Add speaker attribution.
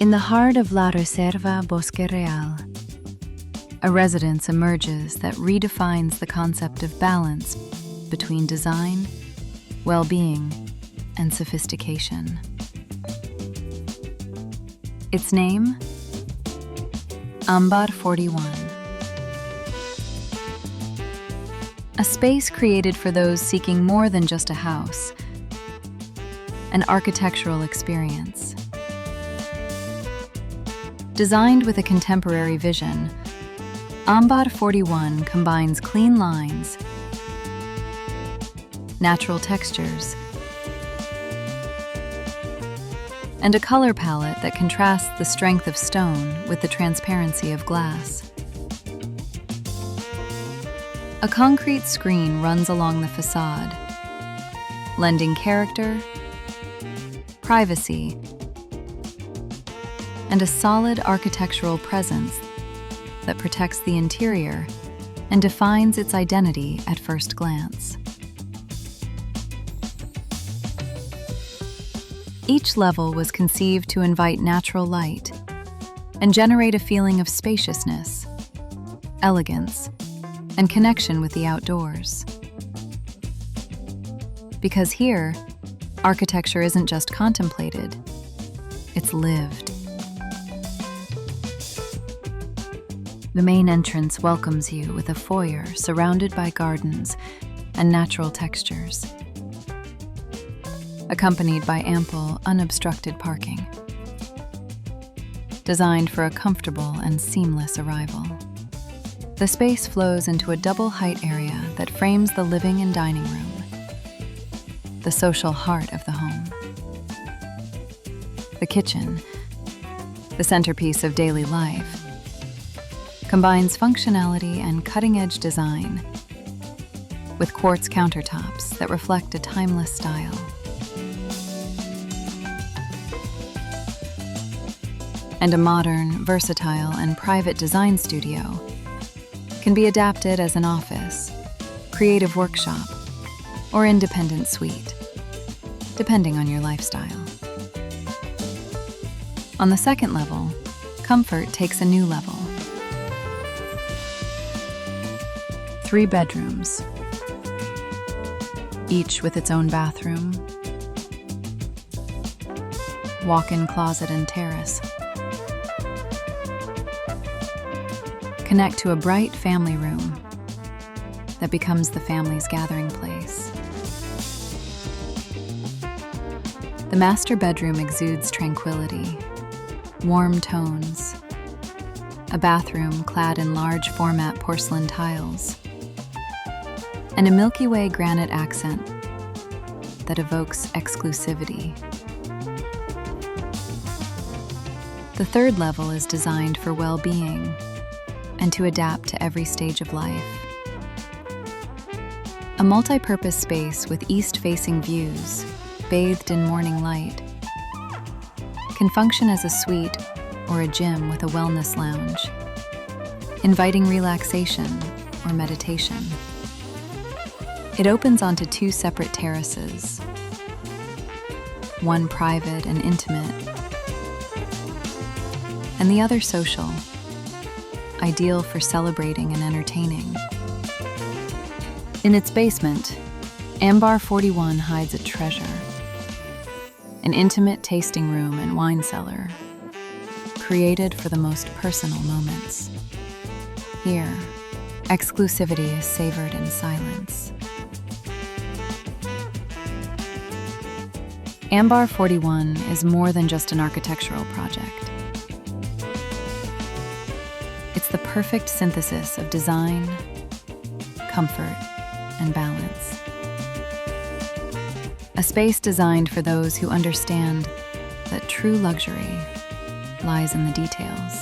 Speaker 1: In the heart of La Reserva, Bosque, a residence emerges that redefines the concept of balance between design, well-being, and sophistication. Its name? Ámbar 41. A space created for those seeking more than just a house, an architectural experience. Designed with a contemporary vision, Ámbar 41 combines clean lines, natural textures, and a color palette that contrasts the strength of stone with the transparency of glass. A concrete screen runs along the facade, lending character, privacy, and a solid architectural presence that protects the interior and defines its identity at first glance. Each level was conceived to invite natural light and generate a feeling of spaciousness, elegance, and connection with the outdoors. Because here, architecture isn't just contemplated, it's lived. The main entrance welcomes you with a foyer surrounded by gardens and natural textures, accompanied by ample, unobstructed parking, designed for a comfortable and seamless arrival. The space flows into a double-height area that frames the living and dining room, the social heart of the home. The kitchen, the centerpiece of daily life, combines functionality and cutting-edge design with quartz countertops that reflect a timeless style. And a modern, versatile, and private design studio can be adapted as an office, creative workshop, or independent suite, depending on your lifestyle. On the second level, comfort takes a new level. 3 bedrooms, each with its own bathroom, walk-in closet and terrace. Connect to a bright family room that becomes the family's gathering place. The master bedroom exudes tranquility, warm tones, a bathroom clad in large format porcelain tiles, and a Milky Way granite accent that evokes exclusivity. The third level is designed for well-being and to adapt to every stage of life. A multi-purpose space with east-facing views, bathed in morning light, can function as a suite or a gym with a wellness lounge, inviting relaxation or meditation. It opens onto 2 separate terraces, one private and intimate, and the other social, ideal for celebrating and entertaining. In its basement, Ámbar 41 hides a treasure, an intimate tasting room and wine cellar, created for the most personal moments. Here, exclusivity is savored in silence. Ámbar 41 is more than just an architectural project. It's the perfect synthesis of design, comfort, and balance. A space designed for those who understand that true luxury lies in the details.